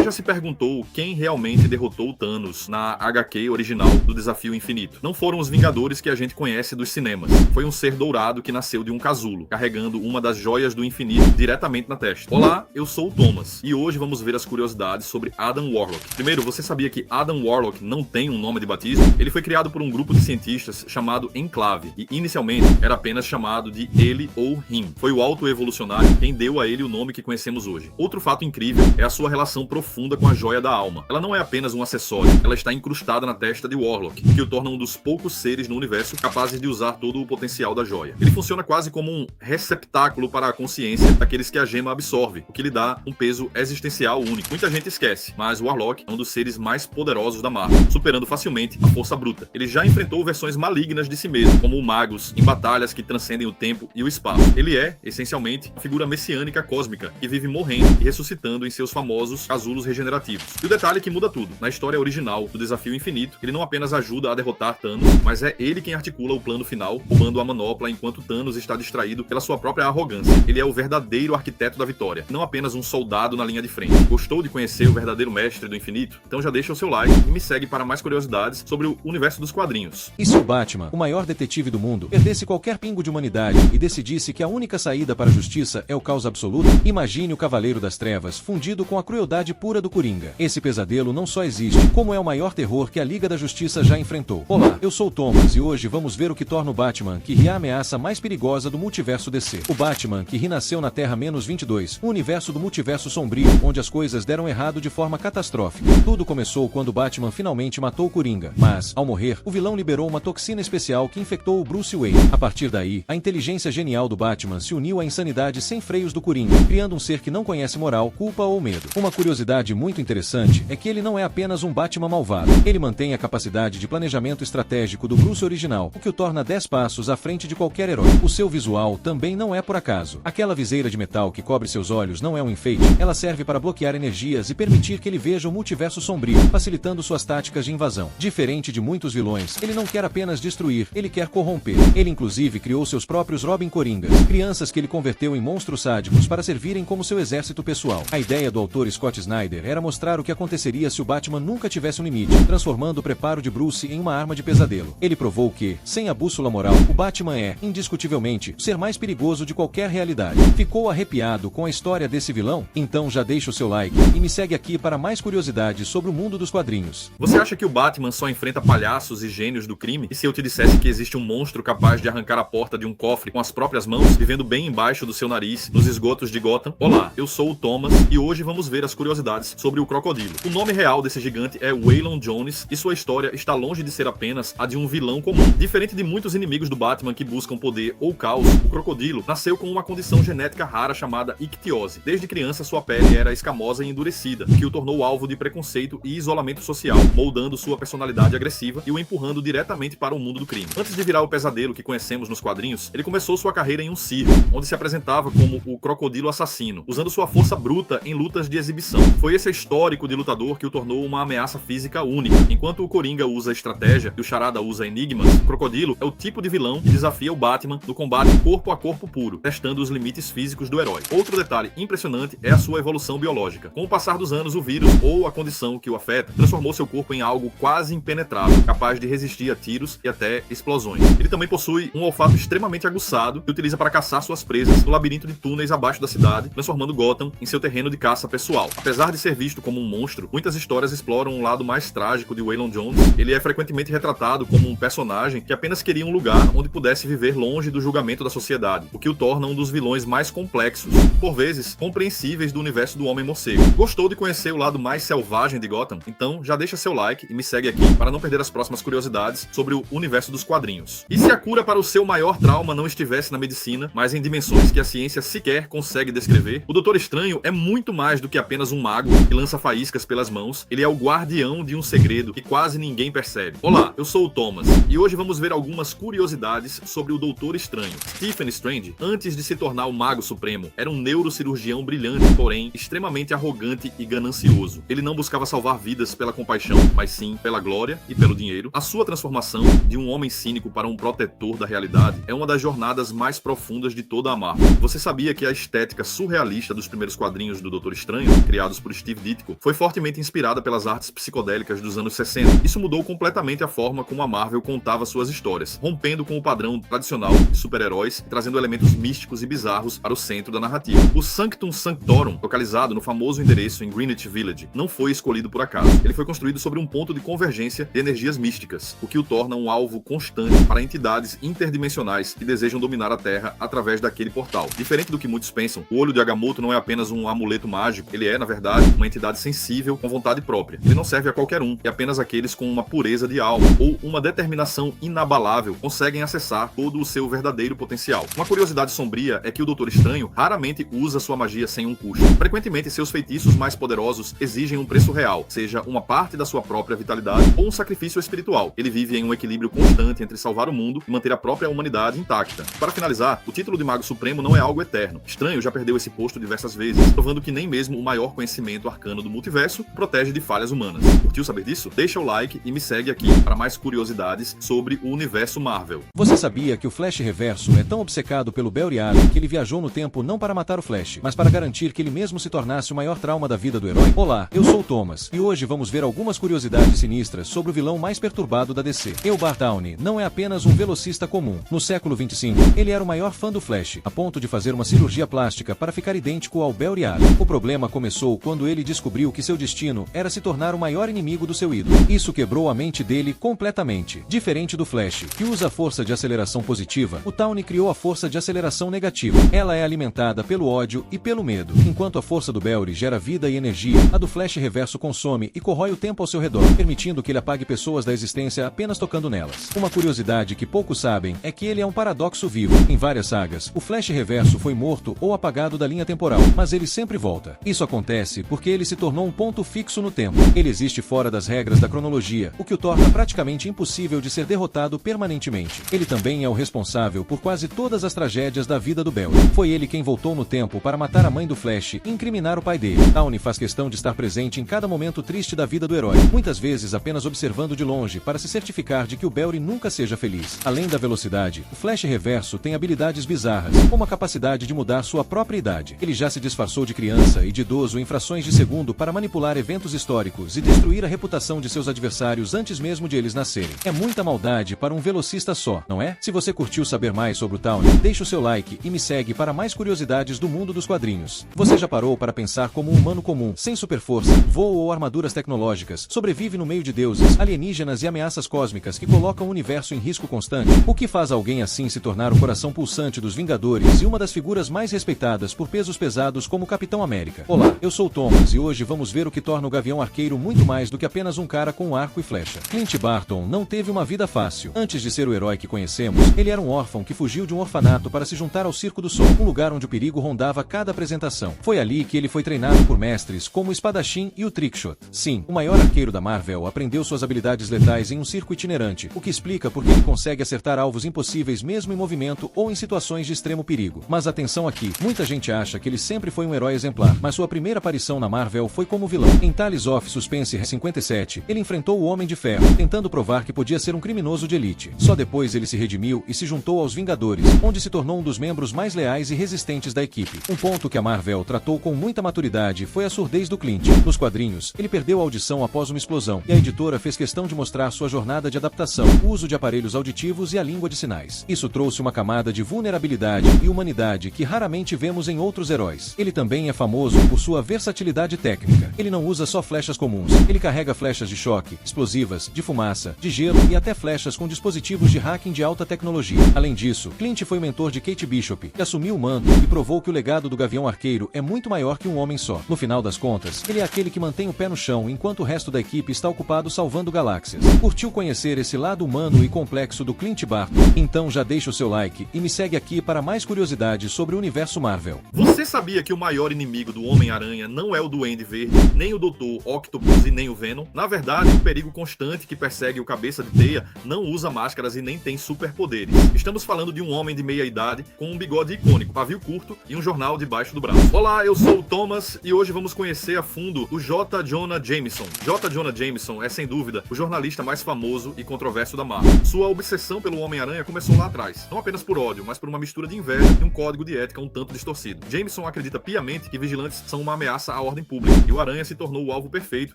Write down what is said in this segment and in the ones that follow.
Você já se perguntou quem realmente derrotou Thanos na HQ original do Desafio Infinito? Não foram os Vingadores que a gente conhece dos cinemas. Foi um ser dourado que nasceu de um casulo, carregando uma das joias do infinito diretamente na testa. Olá, eu sou o Thomas, e hoje vamos ver as curiosidades sobre Adam Warlock. Primeiro, você sabia que Adam Warlock não tem um nome de batismo? Ele foi criado por um grupo de cientistas chamado Enclave, e inicialmente era apenas chamado de ele ou him. Foi o autoevolucionário quem deu a ele o nome que conhecemos hoje. Outro fato incrível é a sua relação profunda com a joia da alma. Ela não é apenas um acessório, ela está incrustada na testa de Warlock, que o torna um dos poucos seres no universo capazes de usar todo o potencial da joia. Ele funciona quase como um receptáculo para a consciência daqueles que a gema absorve, o que lhe dá um peso existencial único. Muita gente esquece, mas o Warlock é um dos seres mais poderosos da Marvel, superando facilmente a força bruta. Ele já enfrentou versões malignas de si mesmo, como o Magus, em batalhas que transcendem o tempo e o espaço. Ele é, essencialmente, uma figura messiânica cósmica, que vive morrendo e ressuscitando em seus famosos casulos regenerativos. E o detalhe que muda tudo: na história original do Desafio Infinito, ele não apenas ajuda a derrotar Thanos, mas é ele quem articula o plano final, roubando a manopla enquanto Thanos está distraído pela sua própria arrogância. Ele é o verdadeiro arquiteto da vitória, não apenas um soldado na linha de frente. Gostou de conhecer o verdadeiro mestre do infinito? Então já deixa o seu like e me segue para mais curiosidades sobre o universo dos quadrinhos. E se o Batman, o maior detetive do mundo, perdesse qualquer pingo de humanidade e decidisse que a única saída para a justiça é o caos absoluto? Imagine o Cavaleiro das Trevas fundido com a crueldade pura do Coringa. Esse pesadelo não só existe, como é o maior terror que a Liga da Justiça já enfrentou. Olá, eu sou o Thomas e hoje vamos ver o que torna o Batman que ri a ameaça mais perigosa do multiverso DC. O Batman que ri nasceu na Terra-22, um universo do multiverso sombrio, onde as coisas deram errado de forma catastrófica. Tudo começou quando o Batman finalmente matou o Coringa, mas, ao morrer, o vilão liberou uma toxina especial que infectou o Bruce Wayne. A partir daí, a inteligência genial do Batman se uniu à insanidade sem freios do Coringa, criando um ser que não conhece moral, culpa ou medo. Uma curiosidade muito interessante é que ele não é apenas um Batman malvado. Ele mantém a capacidade de planejamento estratégico do Bruce original, o que o torna 10 passos à frente de qualquer herói. O seu visual também não é por acaso. Aquela viseira de metal que cobre seus olhos não é um enfeite, ela serve para bloquear energias e permitir que ele veja o multiverso sombrio, facilitando suas táticas de invasão. Diferente de muitos vilões, ele não quer apenas destruir, ele quer corromper. Ele inclusive criou seus próprios Robin Coringas, crianças que ele converteu em monstros sádicos para servirem como seu exército pessoal. A ideia do autor Scott Snyder era mostrar o que aconteceria se o Batman nunca tivesse um limite, transformando o preparo de Bruce em uma arma de pesadelo. Ele provou que, sem a bússola moral, o Batman é, indiscutivelmente, o ser mais perigoso de qualquer realidade. Ficou arrepiado com a história desse vilão? Então já deixa o seu like e me segue aqui para mais curiosidades sobre o mundo dos quadrinhos. Você acha que o Batman só enfrenta palhaços e gênios do crime? E se eu te dissesse que existe um monstro capaz de arrancar a porta de um cofre com as próprias mãos, vivendo bem embaixo do seu nariz, nos esgotos de Gotham? Olá, eu sou o Thomas e hoje vamos ver as curiosidades sobre o Crocodilo. O nome real desse gigante é Waylon Jones e sua história está longe de ser apenas a de um vilão comum. Diferente de muitos inimigos do Batman que buscam poder ou caos, o Crocodilo nasceu com uma condição genética rara chamada ictiose. Desde criança, sua pele era escamosa e endurecida, o que o tornou alvo de preconceito e isolamento social, moldando sua personalidade agressiva e o empurrando diretamente para o mundo do crime. Antes de virar o pesadelo que conhecemos nos quadrinhos, ele começou sua carreira em um circo, onde se apresentava como o Crocodilo Assassino, usando sua força bruta em lutas de exibição. Foi esse histórico de lutador que o tornou uma ameaça física única. Enquanto o Coringa usa estratégia e o Charada usa enigmas, o Crocodilo é o tipo de vilão que desafia o Batman no combate corpo a corpo puro, testando os limites físicos do herói. Outro detalhe impressionante é a sua evolução biológica. Com o passar dos anos, o vírus ou a condição que o afeta transformou seu corpo em algo quase impenetrável, capaz de resistir a tiros e até explosões. Ele também possui um olfato extremamente aguçado que utiliza para caçar suas presas no labirinto de túneis abaixo da cidade, transformando Gotham em seu terreno de caça pessoal. Apesar de ser visto como um monstro, muitas histórias exploram um lado mais trágico de Waylon Jones. Ele é frequentemente retratado como um personagem que apenas queria um lugar onde pudesse viver longe do julgamento da sociedade, o que o torna um dos vilões mais complexos, por vezes compreensíveis do universo do Homem-Morcego. Gostou de conhecer o lado mais selvagem de Gotham? Então já deixa seu like e me segue aqui para não perder as próximas curiosidades sobre o universo dos quadrinhos. E se a cura para o seu maior trauma não estivesse na medicina, mas em dimensões que a ciência sequer consegue descrever, o Doutor Estranho é muito mais do que apenas um mago que lança faíscas pelas mãos. Ele é o guardião de um segredo que quase ninguém percebe. Olá, eu sou o Thomas e hoje vamos ver algumas curiosidades sobre o Doutor Estranho. Stephen Strange, antes de se tornar o Mago Supremo, era um neurocirurgião brilhante, porém extremamente arrogante e ganancioso. Ele não buscava salvar vidas pela compaixão, mas sim pela glória e pelo dinheiro. A sua transformação de um homem cínico para um protetor da realidade é uma das jornadas mais profundas de toda a Marvel. Você sabia que a estética surrealista dos primeiros quadrinhos do Doutor Estranho, criados por por Steve Ditko, foi fortemente inspirada pelas artes psicodélicas dos anos 60. Isso mudou completamente a forma como a Marvel contava suas histórias, rompendo com o padrão tradicional de super-heróis e trazendo elementos místicos e bizarros para o centro da narrativa. O Sanctum Sanctorum, localizado no famoso endereço em Greenwich Village, não foi escolhido por acaso. Ele foi construído sobre um ponto de convergência de energias místicas, o que o torna um alvo constante para entidades interdimensionais que desejam dominar a Terra através daquele portal. Diferente do que muitos pensam, o olho de Agamotto não é apenas um amuleto mágico, ele é, na verdade, uma entidade sensível com vontade própria. Ele não serve a qualquer um, e apenas aqueles com uma pureza de alma ou uma determinação inabalável conseguem acessar todo o seu verdadeiro potencial. Uma curiosidade sombria é que o Doutor Estranho raramente usa sua magia sem um custo. Frequentemente, seus feitiços mais poderosos exigem um preço real, seja uma parte da sua própria vitalidade ou um sacrifício espiritual. Ele vive em um equilíbrio constante entre salvar o mundo e manter a própria humanidade intacta. Para finalizar, o título de Mago Supremo não é algo eterno. Estranho já perdeu esse posto diversas vezes, provando que nem mesmo o maior conhecimento arcano do multiverso protege de falhas humanas. Curtiu saber disso? Deixa o like e me segue aqui para mais curiosidades sobre o universo Marvel. Você sabia que o Flash Reverso é tão obcecado pelo Barry Allen que ele viajou no tempo não para matar o Flash, mas para garantir que ele mesmo se tornasse o maior trauma da vida do herói? Olá, eu sou o Thomas, e hoje vamos ver algumas curiosidades sinistras sobre o vilão mais perturbado da DC. Eobard Downey não é apenas um velocista comum. No século 25, ele era o maior fã do Flash, a ponto de fazer uma cirurgia plástica para ficar idêntico ao Barry Allen. O problema começou quando ele descobriu que seu destino era se tornar o maior inimigo do seu ídolo. Isso quebrou a mente dele completamente. Diferente do Flash, que usa a força de aceleração positiva, o Downey criou a força de aceleração negativa. Ela é alimentada pelo ódio e pelo medo. Enquanto a força do Barry gera vida e energia, a do Flash Reverso consome e corrói o tempo ao seu redor, permitindo que ele apague pessoas da existência apenas tocando nelas. Uma curiosidade que poucos sabem é que ele é um paradoxo vivo. Em várias sagas, o Flash Reverso foi morto ou apagado da linha temporal, mas ele sempre volta. Isso acontece porque ele se tornou um ponto fixo no tempo. Ele existe fora das regras da cronologia, o que o torna praticamente impossível de ser derrotado permanentemente. Ele também é o responsável por quase todas as tragédias da vida do Barry. Foi ele quem voltou no tempo para matar a mãe do Flash e incriminar o pai dele. Downey faz questão de estar presente em cada momento triste da vida do herói, muitas vezes apenas observando de longe para se certificar de que o Barry nunca seja feliz. Além da velocidade, o Flash Reverso tem habilidades bizarras, como a capacidade de mudar sua própria idade. Ele já se disfarçou de criança e de idoso em frações de segundo para manipular eventos históricos e destruir a reputação de seus adversários antes mesmo de eles nascerem. É muita maldade para um velocista só, não é? Se você curtiu saber mais sobre o Downey, deixa o seu like e me segue para mais curiosidades do mundo dos quadrinhos. Você já parou para pensar como um humano comum, sem superforça, voo ou armaduras tecnológicas, sobrevive no meio de deuses, alienígenas e ameaças cósmicas que colocam o universo em risco constante? O que faz alguém assim se tornar o coração pulsante dos Vingadores e uma das figuras mais respeitadas por pesos pesados como o Capitão América? Olá, eu sou o Thomas e hoje vamos ver o que torna o Gavião Arqueiro muito mais do que apenas um cara com um arco e flecha. Clint Barton não teve uma vida fácil. Antes de ser o herói que conhecemos, ele era um órfão que fugiu de um orfanato para se juntar ao Circo do Sol, um lugar onde o perigo rondava cada apresentação. Foi ali que ele foi treinado por mestres como o espadachim e o trickshot. Sim, o maior arqueiro da Marvel aprendeu suas habilidades letais em um circo itinerante, o que explica por que ele consegue acertar alvos impossíveis mesmo em movimento ou em situações de extremo perigo. Mas atenção aqui, muita gente acha que ele sempre foi um herói exemplar, mas sua primeira aparição na Marvel foi como vilão. Em Tales of Suspense 57, ele enfrentou o Homem de Ferro, tentando provar que podia ser um criminoso de elite. Só depois ele se redimiu e se juntou aos Vingadores, onde se tornou um dos membros mais leais e resistentes da equipe. Um ponto que a Marvel tratou com muita maturidade foi a surdez do Clint. Nos quadrinhos, ele perdeu a audição após uma explosão, e a editora fez questão de mostrar sua jornada de adaptação, o uso de aparelhos auditivos e a língua de sinais. Isso trouxe uma camada de vulnerabilidade e humanidade que raramente vemos em outros heróis. Ele também é famoso por sua versatilidade técnica. Ele não usa só flechas comuns, ele carrega flechas de choque, explosivas, de fumaça, de gelo e até flechas com dispositivos de hacking de alta tecnologia. Além disso, Clint foi mentor de Kate Bishop, que assumiu o manto e provou que o legado do Gavião Arqueiro é muito maior que um homem só. No final das contas, ele é aquele que mantém o pé no chão enquanto o resto da equipe está ocupado salvando galáxias. Curtiu conhecer esse lado humano e complexo do Clint Barton? Então já deixa o seu like e me segue aqui para mais curiosidades sobre o universo Marvel. Você sabia que o maior inimigo do Homem-Aranha não é o Duende Verde, nem o Dr. Octopus e nem o Venom? Na verdade, o perigo constante que persegue o Cabeça de Teia não usa máscaras e nem tem superpoderes. Estamos falando de um homem de meia idade com um bigode icônico, pavio curto e um jornal debaixo do braço. Olá, eu sou o Thomas e hoje vamos conhecer a fundo o J. Jonah Jameson. J. Jonah Jameson é, sem dúvida, o jornalista mais famoso e controverso da Marvel. Sua obsessão pelo Homem-Aranha começou lá atrás, não apenas por ódio, mas por uma mistura de inveja e um código de ética um tanto distorcido. Jameson acredita piamente que vigilantes são uma ameaça à ordem pública, e o Aranha se tornou o alvo perfeito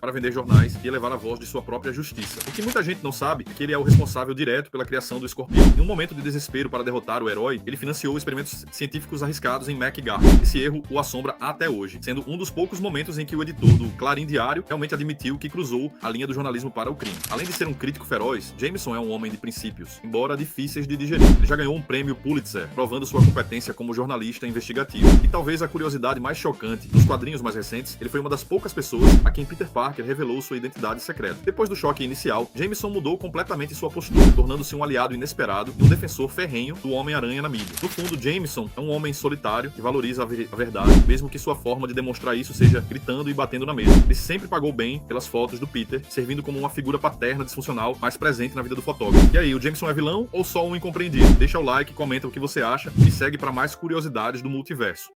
para vender jornais e elevar a voz de sua própria justiça. O que muita gente não sabe é que ele é o responsável direto pela criação do Escorpião. Em um momento de desespero para derrotar o herói, ele financiou experimentos científicos arriscados em MacGuffin. Esse erro o assombra até hoje, sendo um dos poucos momentos em que o editor do Clarim Diário realmente admitiu que cruzou a linha do jornalismo para o crime. Além de ser um crítico feroz, Jameson é um homem de princípios, embora difíceis de digerir. Ele já ganhou um prêmio Pulitzer, provando sua competência como jornalista investigativo. E talvez a curiosidade mais chocante, nos quadrinhos mais recentes, ele foi uma das poucas pessoas a quem Peter Parker revelou sua identidade secreta. Depois do choque inicial, Jameson mudou completamente sua postura, tornando-se um aliado inesperado e um defensor ferrenho do Homem-Aranha na mídia. No fundo, Jameson é um homem solitário que valoriza a verdade, mesmo que sua forma de demonstrar isso seja gritando e batendo na mesa. Ele sempre pagou bem pelas fotos do Peter, servindo como uma figura paterna disfuncional mais presente na vida do fotógrafo. E aí, o Jameson é vilão ou só um incompreendido? Deixa o like, comenta o que você acha e segue para mais curiosidades do multiverso.